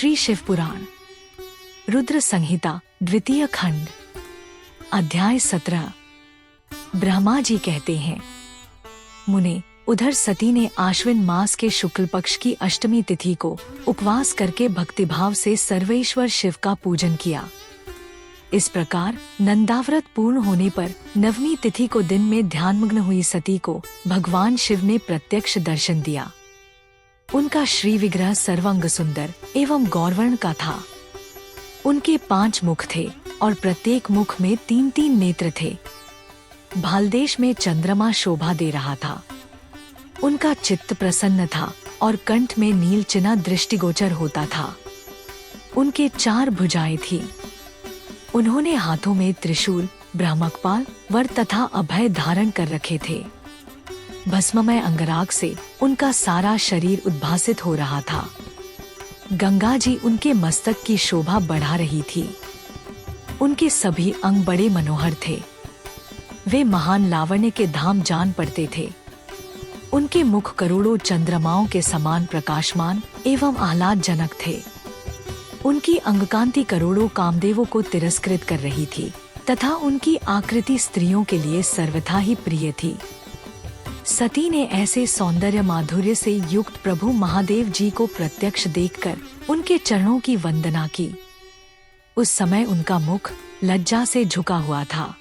श्री शिव पुराण रुद्र संहिता द्वितीय खंड अध्याय 17। ब्रह्मा जी कहते हैं, मुने, उधर सती ने आश्विन मास के शुक्ल पक्ष की अष्टमी तिथि को उपवास करके भक्तिभाव से सर्वेश्वर शिव का पूजन किया। इस प्रकार नंदाव्रत पूर्ण होने पर नवमी तिथि को दिन में ध्यानमग्न हुई सती को भगवान शिव ने प्रत्यक्ष दर्शन दिया। उनका श्री विग्रह सर्वांग सुंदर एवं गौरवर्ण का था। उनके 5 मुख थे और प्रत्येक मुख में 3-3 नेत्र थे। भालदेश में चंद्रमा शोभा दे रहा था। उनका चित्त प्रसन्न था और कंठ में नील चिन्ह दृष्टिगोचर होता था। उनके 4 भुजाएं थीं। उन्होंने हाथों में त्रिशूल, ब्रह्मकपाल, वर तथा अभय धारण कर रखे थे। भस्ममय अंगराग से उनका सारा शरीर उद्भासित हो रहा था। गंगा जी उनके मस्तक की शोभा बढ़ा रही थी। उनके सभी अंग बड़े मनोहर थे। वे महान लावण्य के धाम जान पड़ते थे। उनके मुख करोड़ों चंद्रमाओं के समान प्रकाशमान एवं आह्लादजनक थे। उनकी अंगकांति करोड़ों कामदेवों को तिरस्कृत कर रही थी तथा उनकी आकृति स्त्रियों के लिए सर्वथा ही प्रिय थी। सती ने ऐसे सौंदर्य माधुर्य से युक्त प्रभु महादेव जी को प्रत्यक्ष देखकर उनके चरणों की वंदना की। उस समय उनका मुख लज्जा से झुका हुआ था।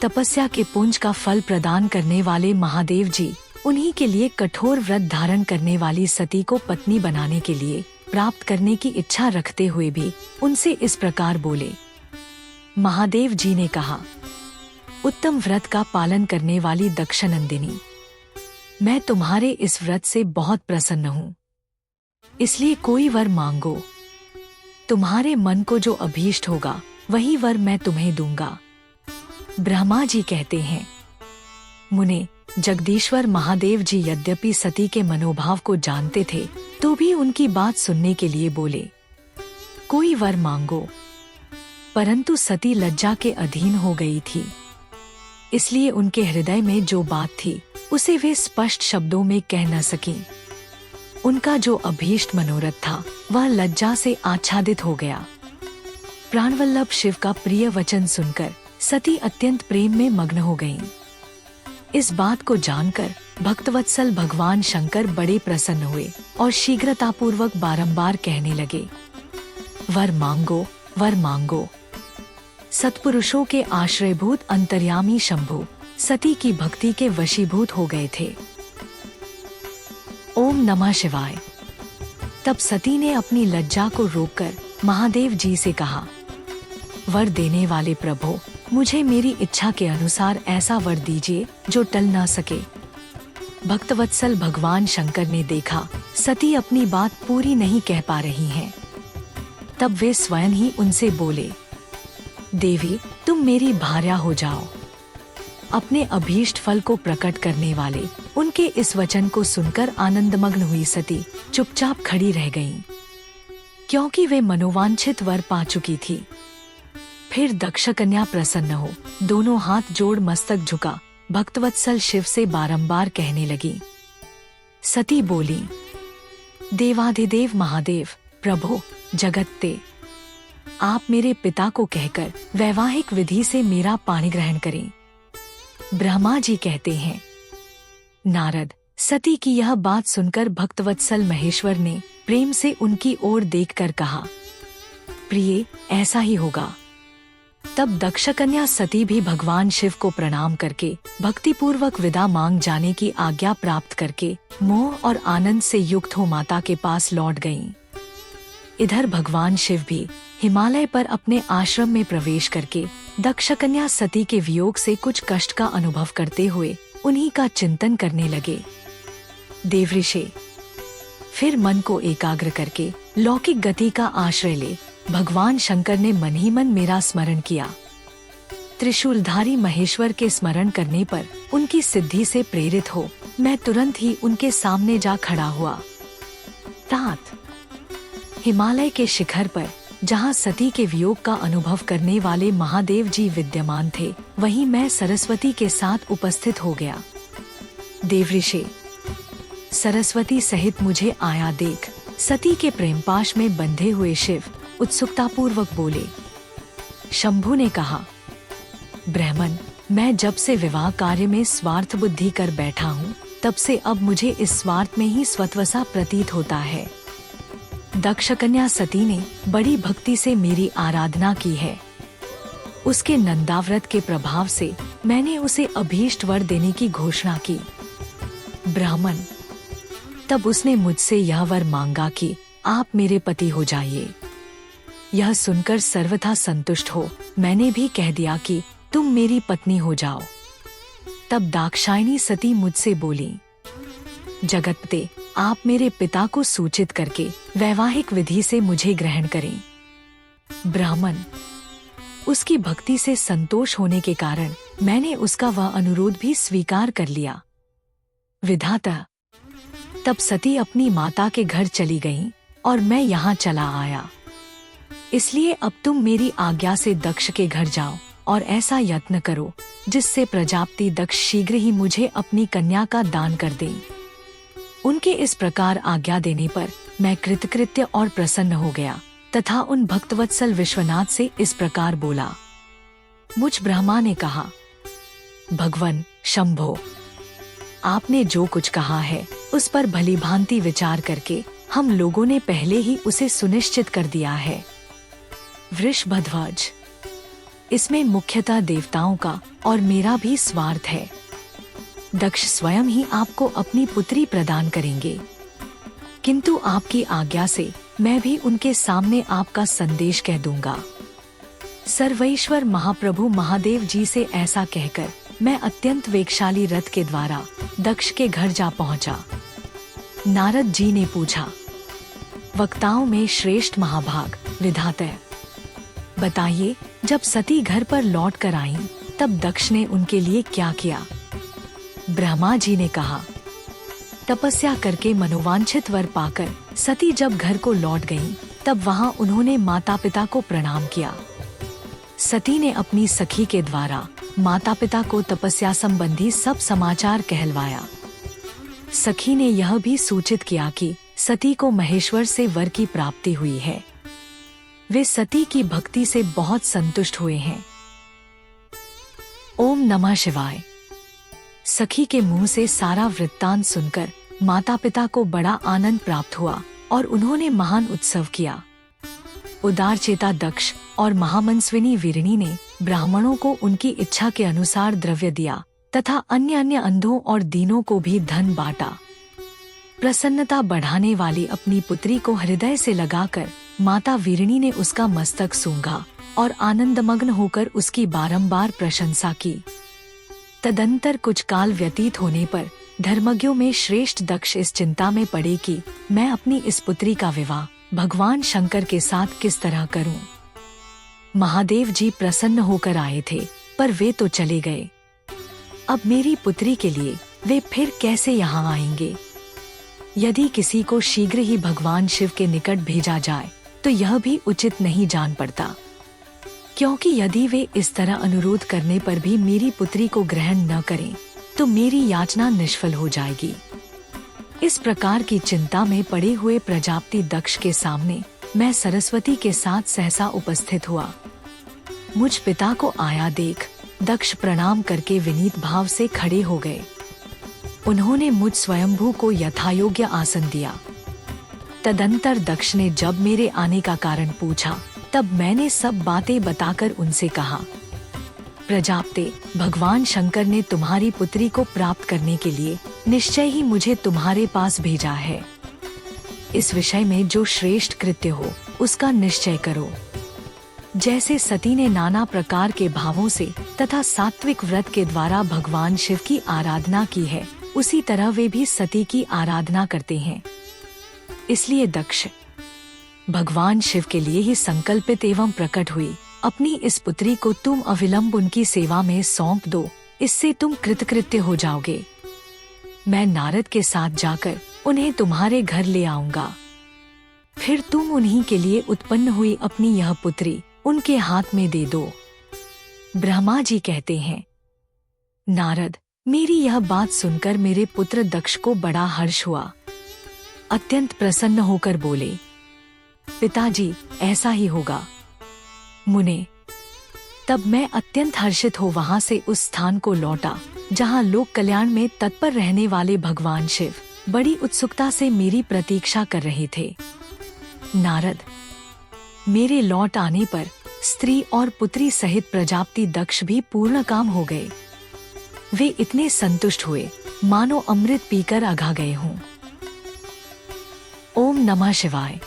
तपस्या के पुंज का फल प्रदान करने वाले महादेव जी उन्हीं के लिए कठोर व्रत धारण करने वाली सती को पत्नी बनाने के लिए प्राप्त करने की इच्छा रखते हुए भी उनसे इस प्रकार बोले। महादेव जी ने कहा, उत्तम व्रत का पालन करने वाली दक्षनंदिनी, मैं तुम्हारे इस व्रत से बहुत प्रसन्न हूँ, इसलिए कोई वर मांगो। तुम्हारे मन को जो अभीष्ट होगा वही वर मैं तुम्हें दूंगा। ब्रह्मा जी कहते हैं, मुने, जगदीश्वर महादेव जी यद्यपि सती के मनोभाव को जानते थे तो भी उनकी बात सुनने के लिए बोले, कोई वर मांगो। परंतु सती लज्जा के अधीन हो गई थी, इसलिए उनके हृदय में जो बात थी उसे वे स्पष्ट शब्दों में कह न सकीं। उनका जो अभीष्ट मनोरथ था वह लज्जा से आच्छादित हो गया। प्राणवल्लभ शिव का प्रिय वचन सुनकर सती अत्यंत प्रेम में मग्न हो गईं। इस बात को जानकर भक्तवत्सल भगवान शंकर बड़े प्रसन्न हुए और शीघ्रतापूर्वक बारंबार कहने लगे, वर मांगो, वर मांगो। सत्पुरुषों के आश्रयभूत अंतर्यामी शंभु सती की भक्ति के वशीभूत हो गए थे। ओम नमः शिवाय। तब सती ने अपनी लज्जा को रोककर महादेव जी से कहा, वर देने वाले प्रभु, मुझे मेरी इच्छा के अनुसार ऐसा वर दीजिए जो टल ना सके। भक्तवत्सल भगवान शंकर ने देखा सती अपनी बात पूरी नहीं कह पा रही हैं। तब वे स्वयं ही उनसे बोले, देवी, तुम मेरी भार्या हो जाओ। अपने अभीष्ट फल को प्रकट करने वाले उनके इस वचन को सुनकर आनंदमग्न हुई सती चुपचाप खड़ी रह गईं, क्योंकि वे मनोवांछित वर पा चुकी थी। फिर दक्ष कन्या प्रसन्न हो दोनों हाथ जोड़ मस्तक झुका भक्तवत्सल शिव से बारंबार कहने लगी। सती बोली, देवाधिदेव महादेव, प्रभु जगत्ते, आप मेरे पिता को कहकर वैवाहिक विधि से मेरा पाणी ग्रहण करें। ब्रह्मा जी कहते हैं, नारद, सती की यह बात सुनकर भक्तवत्सल महेश्वर ने प्रेम से उनकी ओर देखकर कहा, प्रिय, ऐसा ही होगा। तब दक्ष कन्या सती भी भगवान शिव को प्रणाम करके भक्तिपूर्वक विदा मांग जाने की आज्ञा प्राप्त करके मोह और आनंद से युक्त हो माता के पास लौट गईं। इधर भगवान शिव भी हिमालय पर अपने आश्रम में प्रवेश करके दक्ष कन्या सती के वियोग से कुछ कष्ट का अनुभव करते हुए उन्हीं का चिंतन करने लगे। देवऋषि, फिर मन को एकाग्र करके लौकिक गति का आश्रय ले भगवान शंकर ने मन ही मन मेरा स्मरण किया। त्रिशूलधारी महेश्वर के स्मरण करने पर उनकी सिद्धि से प्रेरित हो मैं तुरंत ही उनके सामने जा खड़ा हुआ। तात, हिमालय के शिखर पर जहाँ सती के वियोग का अनुभव करने वाले महादेव जी विद्यमान थे, वहीं मैं सरस्वती के साथ उपस्थित हो गया। देवऋषि, सरस्वती सहित मुझे आया देख सती के प्रेमपाश में बंधे हुए शिव उत्सुकतापूर्वक बोले। शंभु ने कहा, ब्राह्मण, मैं जब से विवाह कार्य में स्वार्थ बुद्धि कर बैठा हूँ, तब से अब मुझे इस स्वार्थ में ही स्वत्वसा प्रतीत होता है। दक्ष कन्या सती ने बड़ी भक्ति से मेरी आराधना की है। उसके नंदाव्रत के प्रभाव से मैंने उसे अभीष्ट वर देने की घोषणा की। ब्राह्मण, तब उसने मुझसे यह वर मांगा कि आप मेरे पति हो जाइए। यह सुनकर सर्वथा संतुष्ट हो मैंने भी कह दिया कि तुम मेरी पत्नी हो जाओ। तब दाक्षायणी सती मुझसे बोली, जगतपते, आप मेरे पिता को सूचित करके वैवाहिक विधि से मुझे ग्रहण करें। ब्राह्मण, उसकी भक्ति से संतोष होने के कारण मैंने उसका वह अनुरोध भी स्वीकार कर लिया। विधाता, तब सती अपनी माता के घर चली गईं और मैं यहाँ चला आया। इसलिए अब तुम मेरी आज्ञा से दक्ष के घर जाओ और ऐसा यत्न करो जिससे प्रजापति दक्ष शीघ्र ही मुझे अपनी कन्या का दान कर दें। उनके इस प्रकार आज्ञा देने पर मैं कृतकृत्य और प्रसन्न हो गया तथा उन भक्तवत्सल विश्वनाथ से इस प्रकार बोला। मुझ ब्रह्मा ने कहा, भगवन शंभो, आपने जो कुछ कहा है उस पर भली भांति विचार करके हम लोगों ने पहले ही उसे सुनिश्चित कर दिया है। वृषभध्वज, इसमें मुख्यतः देवताओं का और मेरा भी स्वार्थ है। दक्ष स्वयं ही आपको अपनी पुत्री प्रदान करेंगे, किंतु आपकी आज्ञा से मैं भी उनके सामने आपका संदेश कह दूंगा। सर्वैश्वर महाप्रभु महादेव जी से ऐसा कहकर मैं अत्यंत वेगशाली रथ के द्वारा दक्ष के घर जा पहुंचा। नारद जी ने पूछा, वक्ताओं में श्रेष्ठ महाभाग विधाता, बताइए, जब सती घर पर लौट कर आईं, तब दक्ष ने उनके लिए क्या किया? ब्रह्मा जी ने कहा, तपस्या करके मनोवांछित वर पाकर सती जब घर को लौट गईं, तब वहां उन्होंने माता पिता को प्रणाम किया। सती ने अपनी सखी के द्वारा माता पिता को तपस्या संबंधी सब समाचार कहलवाया। सखी ने यह भी सूचित किया कि सती को महेश्वर से वर की प्राप्ति हुई है। वे सती की भक्ति से बहुत संतुष्ट हुए हैं। ओम नमः शिवाय। सखी के मुंह से सारा वृत्तांत सुनकर माता पिता को बड़ा आनंद प्राप्त हुआ और उन्होंने महान उत्सव किया। उदारचेता दक्ष और महामनस्विनी वीरिणी ने ब्राह्मणों को उनकी इच्छा के अनुसार द्रव्य दिया तथा अन्य अन्य अंधों और दीनों को भी धन बांटा। प्रसन्नता बढ़ाने वाली अपनी पुत्री को हृदय से लगाकर माता वीरिणी ने उसका मस्तक सूंघा और आनंदमग्न होकर उसकी बारंबार प्रशंसा की। तदंतर कुछ काल व्यतीत होने पर धर्मज्ञों में श्रेष्ठ दक्ष इस चिंता में पड़े कि मैं अपनी इस पुत्री का विवाह भगवान शंकर के साथ किस तरह करूं। महादेव जी प्रसन्न होकर आए थे, पर वे तो चले गए। अब मेरी पुत्री के लिए वे फिर कैसे यहाँ आएंगे? यदि किसी को शीघ्र ही भगवान शिव के निकट भेजा जाए तो यह भी उचित नहीं जान पड़ता, क्योंकि यदि वे इस तरह अनुरोध करने पर भी मेरी पुत्री को ग्रहण न करें तो मेरी याचना निष्फल हो जाएगी। इस प्रकार की चिंता में पड़े हुए प्रजापति दक्ष के सामने मैं सरस्वती के साथ सहसा उपस्थित हुआ। मुझ पिता को आया देख दक्ष प्रणाम करके विनीत भाव से खड़े हो गए। उन्होंने मुझ स्वयंभू को यथायोग्य आसन दिया। तदंतर दक्ष ने जब मेरे आने का कारण पूछा, तब मैंने सब बातें बताकर उनसे कहा, प्रजापते, भगवान शंकर ने तुम्हारी पुत्री को प्राप्त करने के लिए निश्चय ही मुझे तुम्हारे पास भेजा है। इस विषय में जो श्रेष्ठ कृत्य हो उसका निश्चय करो। जैसे सती ने नाना प्रकार के भावों से तथा सात्विक व्रत के द्वारा भगवान शिव की आराधना की है, उसी तरह वे भी सती की आराधना करते हैं। इसलिए दक्ष, भगवान शिव के लिए ही संकल्पित एवं प्रकट हुई अपनी इस पुत्री को तुम अविलंब उनकी सेवा में सौंप दो, इससे तुम कृतकृत्य हो जाओगे। मैं नारद के साथ जाकर उन्हें तुम्हारे घर ले आऊंगा। फिर तुम उन्हीं के लिए उत्पन्न हुई अपनी यह पुत्री उनके हाथ में दे दो। ब्रह्मा जी कहते हैं, नारद, मेरी यह बात सुनकर मेरे पुत्र दक्ष को बड़ा हर्ष हुआ। अत्यंत प्रसन्न होकर बोले, पिताजी, ऐसा ही होगा। मुने, तब मैं अत्यंत हर्षित हो वहां से उस स्थान को लौटा जहां लोक कल्याण में तत्पर रहने वाले भगवान शिव बड़ी उत्सुकता से मेरी प्रतीक्षा कर रहे थे। नारद, मेरे लौट आने पर स्त्री और पुत्री सहित प्रजापति दक्ष भी पूर्ण काम हो गए। वे इतने संतुष्ट हुए मानो अमृत पीकर अघा गए हों। ओम नमः शिवाय।